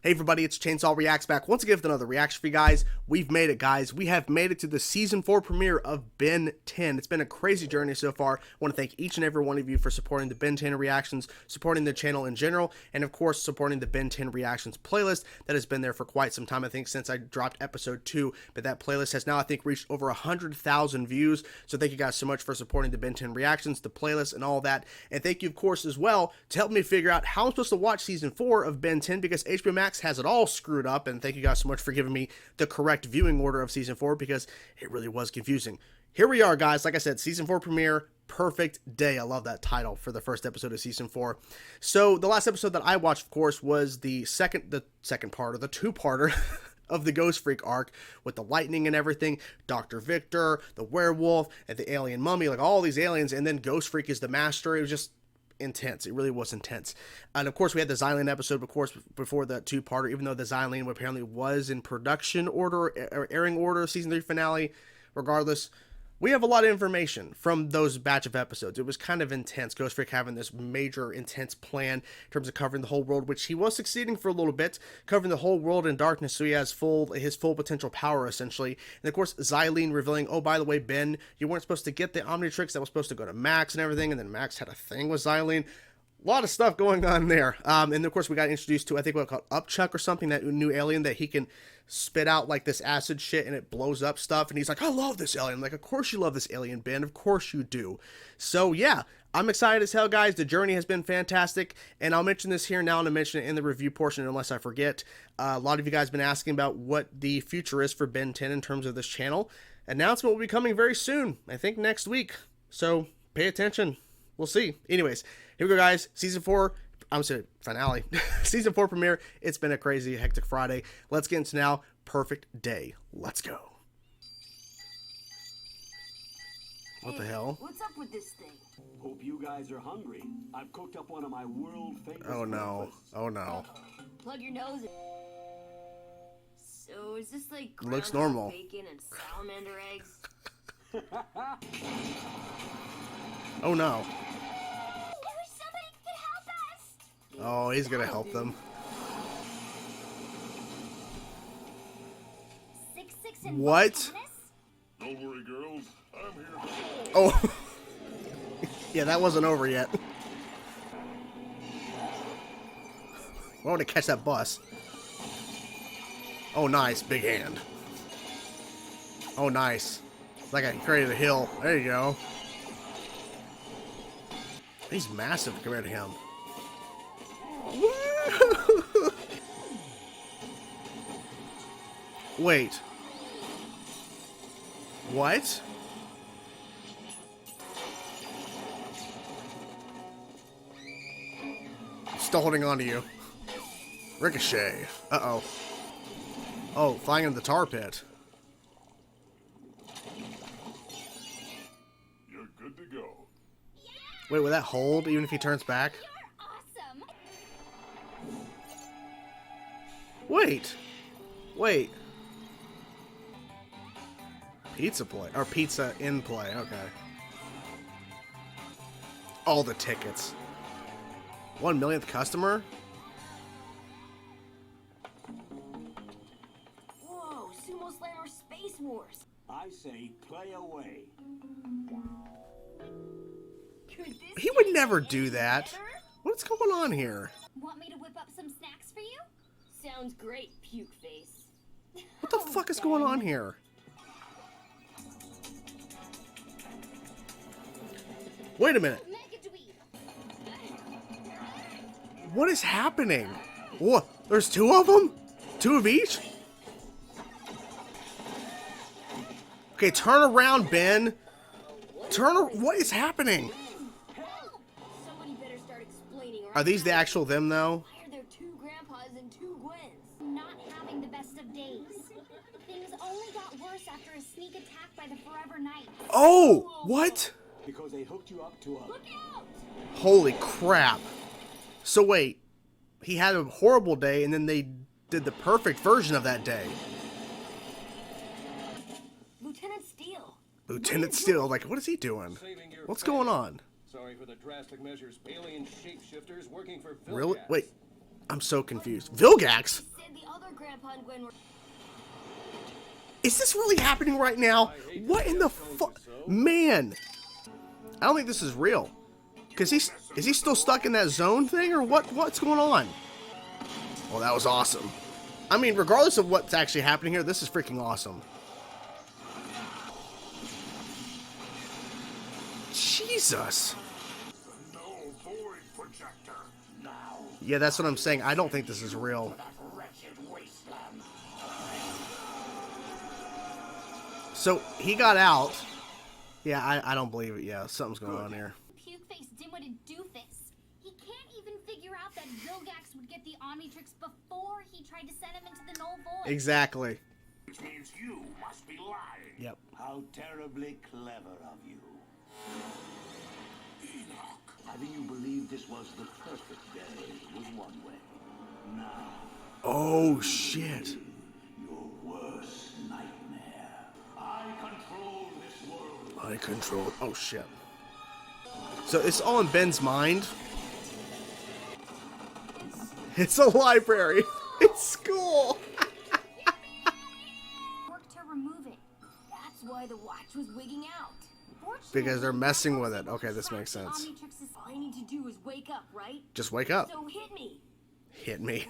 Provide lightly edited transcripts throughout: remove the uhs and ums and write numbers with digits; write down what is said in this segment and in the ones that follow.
Hey everybody, it's Chainsaw Reacts back once again with another reaction for you guys. We've made it, guys. We have made it to the Season 4 premiere of Ben 10. It's been a crazy journey so far. I want to thank each and every one of you for supporting the Ben 10 reactions, supporting the channel in general, and of course, supporting the Ben 10 reactions playlist that has been there for quite some time, I think, since I dropped episode 2. But that playlist has now, I think, reached over 100,000 views. So thank you guys so much for supporting the Ben 10 reactions, the playlist, and all that. And thank you, of course, as well, to help me figure out how I'm supposed to watch Season 4 of Ben 10, because HBO Max has it all screwed up, and thank you guys so much for giving me the correct viewing order of Season 4, because it really was confusing. Here we are, guys. Like I said, Season 4 premiere, perfect day. I love that title for the first episode of Season 4. So the last episode that I watched, of course, was the second part, or the two-parter of the Ghostfreak arc, with the lightning and everything, Dr. Victor, the werewolf, and the alien mummy, like all these aliens, and then Ghostfreak is the master. It was just intense. It really was intense. And of course we had the Xylene episode, of course, before the two-parter, even though the Xylene apparently was in production order, or airing order, season 3 finale. Regardless, we have a lot of information from those batch of episodes. It was kind of intense. Ghostfreak having this major intense plan in terms of covering the whole world, which he was succeeding for a little bit, covering the whole world in darkness, so he has his full potential power, essentially. And of course, Xylene revealing, oh, by the way, Ben, you weren't supposed to get the Omnitrix. That was supposed to go to Max and everything, and then Max had a thing with Xylene. A lot of stuff going on there. And of course, we got introduced to, I think, what called Upchuck or something, that new alien that he can spit out like this acid shit and it blows up stuff. And he's like, I love this alien. I'm like, of course you love this alien, Ben. Of course you do. So yeah, I'm excited as hell, guys. The journey has been fantastic. And I'll mention this here now, and I'll mention it in the review portion unless I forget. A lot of you guys have been asking about what the future is for Ben 10 in terms of this channel. Announcement will be coming very soon. I think next week. So pay attention. We'll see. Anyways, here we go, guys. Season 4, I'm sorry, finale. Season 4 premiere. It's been a crazy, hectic Friday. Let's get into now. Perfect day. Let's go. What the hell? What's up with this thing? Hope you guys are hungry. I've cooked up one of my world famous Oh no. breakfasts. Oh no. Plug your nose in. So is this like Looks ground normal. bacon and salamander eggs? Oh no. Somebody could help us. Oh, he's gonna help them. 6'6" and What? Don't worry, girls. I'm here. Oh. Yeah, that wasn't over yet. I want to catch that bus. Oh, nice. Big hand. Oh, nice. It's like I created a hill. There you go. He's massive compared to him. Wait. What? I'm still holding on to you. Ricochet. Uh-oh. Oh, flying in the tar pit. You're good to go. Wait, will that hold even if he turns back? Awesome. Wait. Wait. Pizza play. Or pizza in play. Okay. All the tickets. 1 millionth customer? Whoa, Sumo Slammer Space Wars. I say play away. Could this He would be never any do that. better? What's going on here? Want me to whip up some snacks for you? Sounds great, puke face. What the fuck is going on here? Wait a minute. What is happening? What? There's 2 of them? 2 of each? Okay, turn around, Ben. What is happening? Somebody better start explaining. Are these the actual them, though? Why are there 2 grandpas and 2 Gwens? Not having the best of days. Things only got worse after a sneak attack by the Forever Knights. Oh, what? Because they hooked you up to a... Look out! Holy crap. So wait, he had a horrible day and then they did the perfect version of that day. Lieutenant Steele. Lieutenant Steele, like, what is he doing? What's going on? Sorry for the drastic measures. Alien shapeshifters working for Really? Wait. I'm so confused. Vilgax? Said the other Grandpa and Gwen were. Is this really happening right now? What in the fuck? Man. I don't think this is real. Cause is he still stuck in that zone thing or what's going on? Well, that was awesome. I mean, regardless of what's actually happening here, this is freaking awesome. Jesus. No void projector. Now. Yeah, that's what I'm saying. I don't think this is real. That wretched wasteland. So he got out. Yeah, I don't believe it. Yeah, something's going on here. Puke-faced dim-witted doofus. He can't even figure out that Vilgax would get the Omnitrix before he tried to send him into the Null Void. Exactly. Which means you must be lying. Yep. How terribly clever of you. Enoch. Having you believe this was the perfect day was one way. Now, Oh shit. your worst nightmare. I control this world. I control. Oh shit. So it's all in Ben's mind. It's a library. It's school. Work to remove it. That's why the watch was wigging out. Because they're messing with it. Okay, this makes sense. All I need to do is wake up, right? Just wake up. So hit me. Hit me.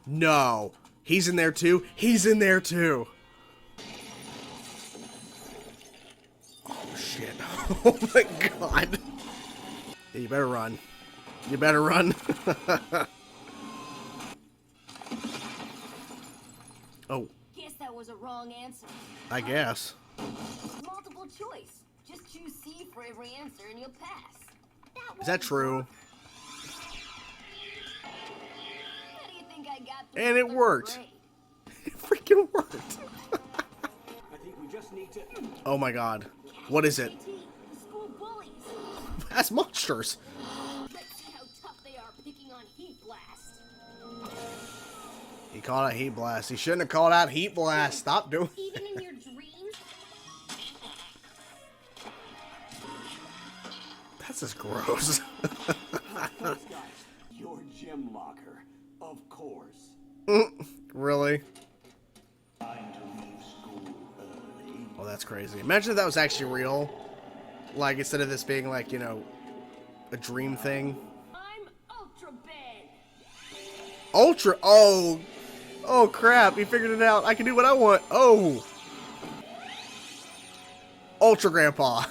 No. He's in there too. He's in there too. Oh shit. Oh my god. Yeah, you better run. You better run. Oh, Guess that was a wrong answer. I guess. Multiple choice. Just choose C for every answer and you'll pass. Is that true? How do you think I got And it third worked. grade? It freaking worked. I think we just need to. Oh my god. What is it? AT, the school bullies. That's monsters. Let's see how tough they are picking on Heat Blast. He called out Heat Blast. He shouldn't have called out Heat Blast. Stop doing Even in your dreams? That's just gross. Those guys. Your gym locker, of course. Really? Time to leave school early. Oh, that's crazy. Imagine if that was actually real. Like, instead of this being like, you know, a dream thing. I'm Ultra Ben. Ultra. Oh. Oh, crap. He figured it out. I can do what I want. Oh. Ultra Grandpa.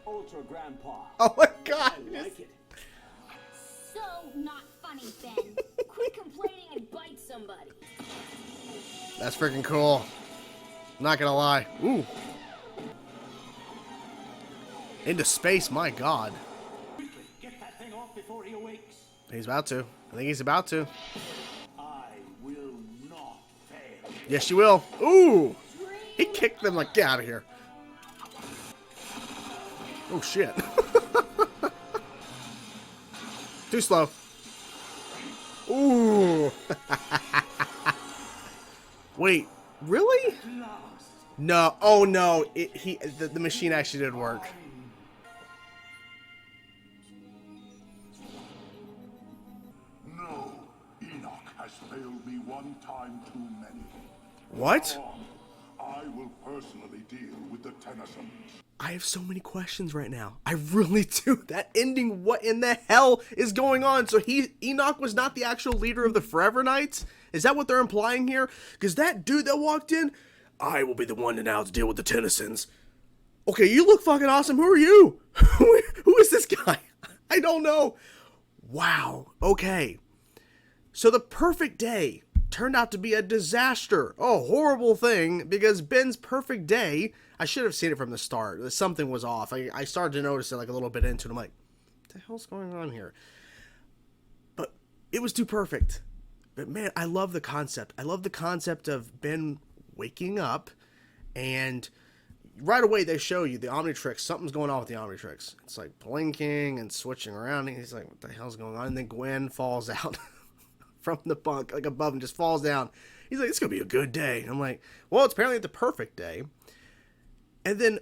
Ultra Grandpa. Oh, my God. I like it. So not funny, Ben. Quit complaining and bite somebody. That's freaking cool. Not gonna lie. Ooh. Into space, my God. Quickly, get that thing off before he awakes. He's about to. I think he's about to. I will not fail. Yes, you will. Ooh. He kicked them like, get out of here. Oh, shit. Too slow. Ooh. Wait, really? No. Oh, no. The machine actually did work. No, Enoch has failed me one time too many. What? I will personally deal with the Tennysons. I have so many questions right now. I really do. That ending, what in the hell is going on? So Enoch was not the actual leader of the Forever Knights? Is that what they're implying here? Because that dude that walked in, I will be the one to now to deal with the Tennysons. Okay, you look fucking awesome. Who are you? Who is this guy? I don't know. Wow. Okay. So the perfect day turned out to be a disaster. A horrible thing, because Ben's perfect day, I should have seen it from the start. Something was off. I started to notice it like a little bit into it. I'm like, what the hell's going on here? But it was too perfect. But man, I love the concept. I love the concept of Ben waking up, and right away they show you the Omnitrix. Something's going on with the Omnitrix. It's like blinking and switching around. And he's like, what the hell's going on? And then Gwen falls out from the bunk, like above, and just falls down. He's like, it's going to be a good day. And I'm like, well, it's apparently the perfect day. And then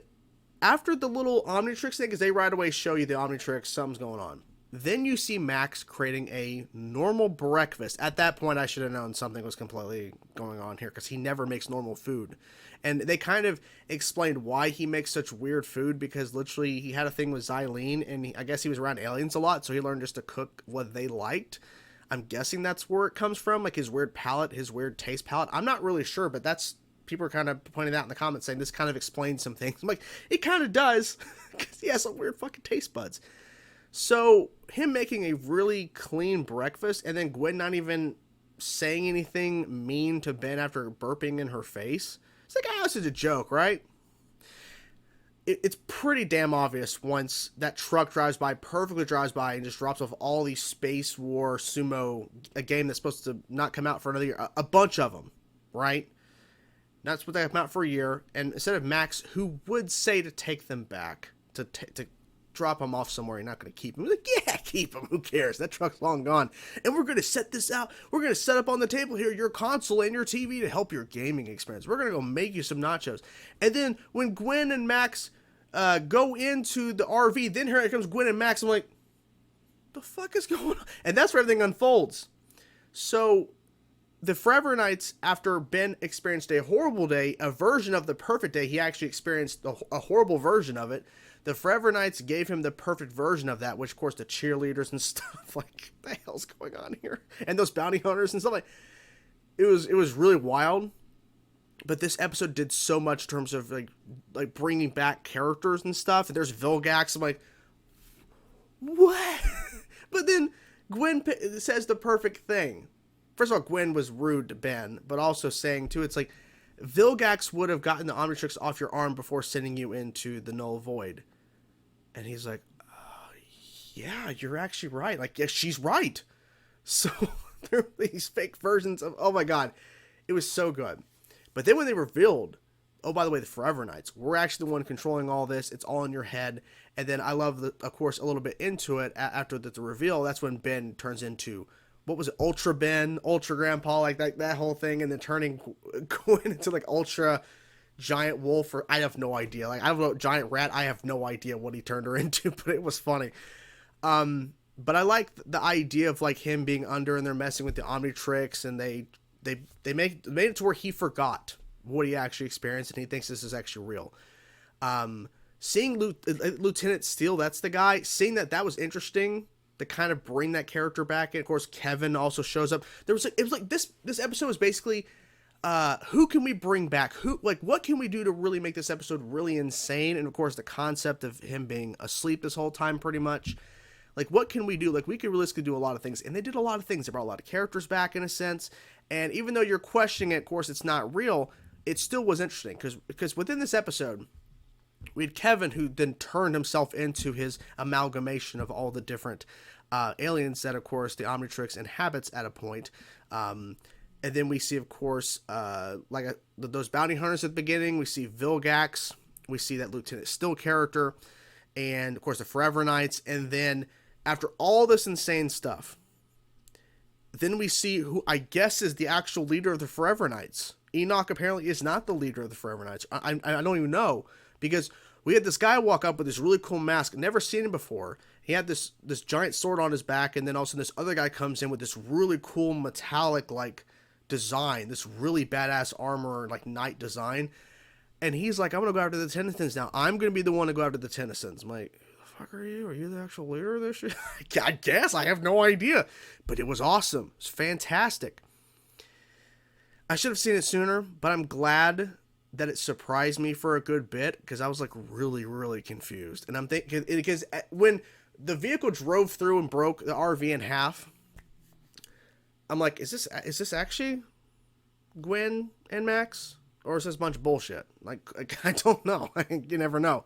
After the little Omnitrix thing, because they right away show you the Omnitrix, something's going on. Then you see Max creating a normal breakfast. At that point, I should have known something was completely going on here, because he never makes normal food. And they kind of explained why he makes such weird food, because literally he had a thing with Xylene, and I guess he was around aliens a lot, so he learned just to cook what they liked. I'm guessing that's where it comes from, like his weird palate, his weird taste palate. I'm not really sure, but that's, people are kind of pointing out in the comments saying this kind of explains some things. I'm like, it kind of does, because he has some weird fucking taste buds. So him making a really clean breakfast, and then Gwen not even saying anything mean to Ben after burping in her face. It's like, ah, this is a joke, right? It's pretty damn obvious once that truck perfectly drives by, and just drops off all these Space War Sumo, a game that's supposed to not come out for another year, a bunch of them, right? Not supposed to come out for a year, and instead of Max, who would say to take them back, to drop them off somewhere, you're not going to keep them. Like, yeah, keep them. Who cares? That truck's long gone. And we're going to set this out. We're going to set up on the table here your console and your TV to help your gaming experience. We're going to go make you some nachos. And then when Gwen and Max go into the RV, then here comes Gwen and Max. I'm like, the fuck is going on? And that's where everything unfolds. So the Forever Knights, after Ben experienced a horrible day, a version of the perfect day, he actually experienced a horrible version of it. The Forever Knights gave him the perfect version of that, which, of course, the cheerleaders and stuff, like, what the hell's going on here? And those bounty hunters and stuff, like, it was really wild. But this episode did so much in terms of, like bringing back characters and stuff. And there's Vilgax. I'm like, what? But then Gwen says the perfect thing. First of all, Gwen was rude to Ben, but also saying, too, it's like, Vilgax would have gotten the Omnitrix off your arm before sending you into the Null Void. And he's like, yeah, you're actually right. Like, yeah, she's right. So there were these fake versions of, oh my God, it was so good. But then when they revealed, oh, by the way, the Forever Knights, we're actually the one controlling all this. It's all in your head. And then I love, of course, a little bit into it after the reveal. That's when Ben turns into, what was it, Ultra Ben, Ultra Grandpa, like that whole thing. And then going into like Ultra Giant Wolf, or I have no idea. Like, I don't know, Giant Rat, I have no idea what he turned her into, but it was funny. But I like the idea of like him being under and they're messing with the Omnitrix, and they made it to where he forgot what he actually experienced, and he thinks this is actually real. Seeing Lieutenant Steele, that's the guy, seeing that was interesting to kind of bring that character back. And of course, Kevin also shows up. It was like this episode was basically, who can we bring back? What can we do to really make this episode really insane? And of course, the concept of him being asleep this whole time, pretty much. Like, what can we do? Like, we could realistically do a lot of things. And they did a lot of things. They brought a lot of characters back, in a sense. And even though you're questioning it, of course, it's not real, it still was interesting. Because within this episode, we had Kevin, who then turned himself into his amalgamation of all the different aliens that, of course, the Omnitrix inhabits at a point. And then we see, of course, those bounty hunters at the beginning. We see Vilgax. We see that Lieutenant Steele character. And, of course, the Forever Knights. And then, after all this insane stuff, then we see who I guess is the actual leader of the Forever Knights. Enoch apparently is not the leader of the Forever Knights. I don't even know. Because we had this guy walk up with this really cool mask. Never seen him before. He had this giant sword on his back. And then also this other guy comes in with this really cool metallic, like, design. This really badass armor, like, knight design. And he's like, I'm going to go after the Tennysons now. I'm going to be the one to go after the Tennysons. I'm like, who the fuck are you? Are you the actual leader of this shit? I guess. I have no idea. But it was awesome. It was fantastic. I should have seen it sooner, but I'm glad that it surprised me for a good bit, because I was like really, really confused. And I'm thinking, because when the vehicle drove through and broke the RV in half, I'm like, is this actually Gwen and Max? Or is this a bunch of bullshit? Like I don't know. You never know.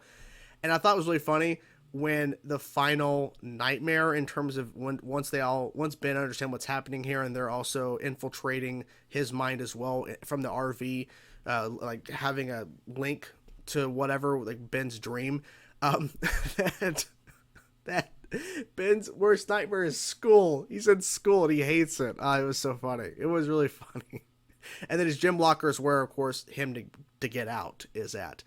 And I thought it was really funny when the final nightmare, in terms of once Ben understand what's happening here, and they're also infiltrating his mind as well from the RV, like having a link to whatever, like Ben's dream. That Ben's worst nightmare is school. He said school and he hates it. It was so funny. It was really funny. And then his gym locker is where, of course, him to get out is at.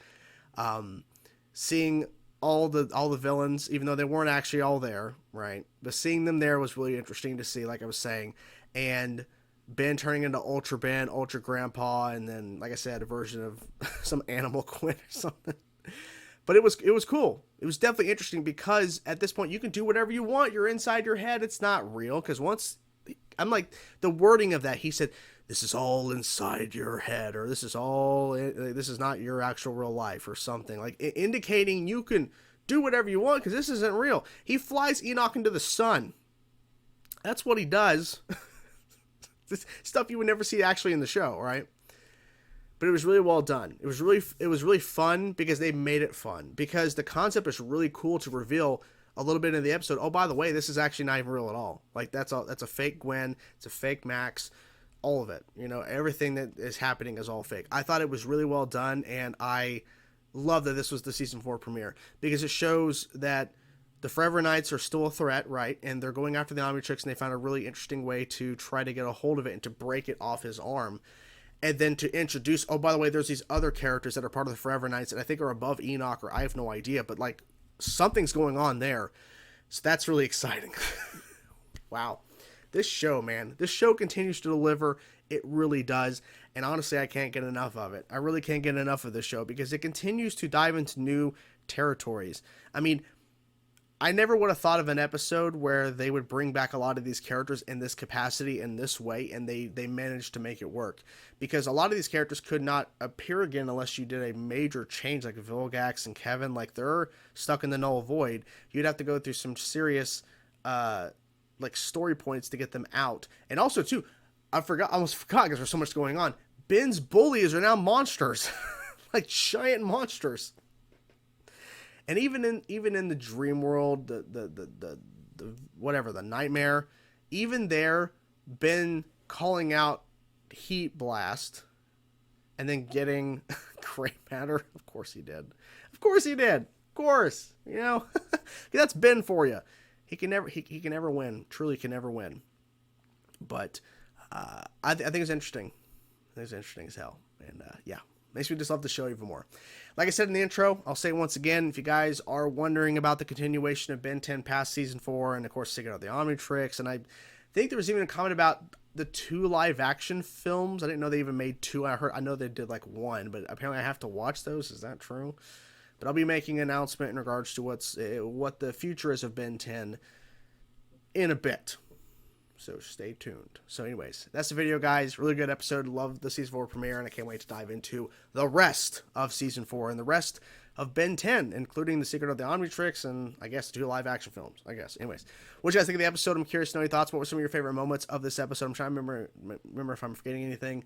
seeing all the villains, even though they weren't actually all there, right? But seeing them there was really interesting to see, like I was saying. And Ben turning into Ultra Ben, Ultra Grandpa, and then, like I said, a version of some Animal Quinn or something. But it was cool. It was definitely interesting because at this point you can do whatever you want. You're inside your head. It's not real, because once I'm like, the wording of that, he said, "This is all inside your head," or this is not your actual real life, or something, like indicating you can do whatever you want because this isn't real. He flies Enoch into the sun. That's what he does. This stuff you would never see actually in the show, right? But it was really well done. It was really fun because they made it fun, because the concept is really cool to reveal a little bit in the episode. Oh, by the way, this is actually not even real at all. Like, that's a fake Gwen. It's a fake Max. All of it. You know, everything that is happening is all fake. I thought it was really well done, and I love that this was the season 4 premiere, because it shows that the Forever Knights are still a threat, right? And they're going after the Omnitrix, and they found a really interesting way to try to get a hold of it and to break it off his arm. And then to introduce, oh, by the way, there's these other characters that are part of the Forever Knights that I think are above Enoch, or I have no idea, but like something's going on there. So that's really exciting. Wow. This show, man, this show continues to deliver. It really does. And honestly, I can't get enough of it. I really can't get enough of this show because it continues to dive into new territories. I mean, I never would have thought of an episode where they would bring back a lot of these characters in this capacity, in this way, and they managed to make it work. Because a lot of these characters could not appear again unless you did a major change, like Vilgax and Kevin. Like, they're stuck in the null void. You'd have to go through some serious like story points to get them out. And also, too, I almost forgot because there's so much going on. Ben's bullies are now monsters. Like giant monsters. And even in the dream world, the whatever, the nightmare, even there, Ben calling out Heat Blast and then getting gray matter. Of course he did. Of course he did. Of course. You know, that's Ben for you. He can never win. Truly can never win. But I think it's interesting. I think it's interesting as hell. And yeah. Makes me just love the show even more. Like I said in the intro, I'll say once again, if you guys are wondering about the continuation of Ben 10 past season 4, and of course, taking out the Omnitrix, and I think there was even a comment about the 2 live action films. I didn't know they even made 2. I know they did like 1, but apparently I have to watch those. Is that true? But I'll be making an announcement in regards to what the future is of Ben 10 in a bit. So stay tuned. So anyways, that's the video, guys. Really good episode. Love the season 4 premiere, and I can't wait to dive into the rest of season 4 and the rest of Ben 10, including the Secret of the Omnitrix and I guess 2 live action films. I guess. Anyways, what do you guys think of the episode? I'm curious to know your thoughts. What were some of your favorite moments of this episode? I'm trying to remember if I'm forgetting anything.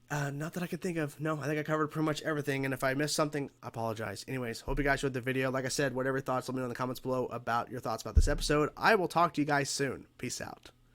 Not that I could think of. No, I think I covered pretty much everything. And if I missed something, I apologize. Anyways, hope you guys enjoyed the video. Like I said, whatever thoughts, let me know in the comments below about your thoughts about this episode. I will talk to you guys soon. Peace out.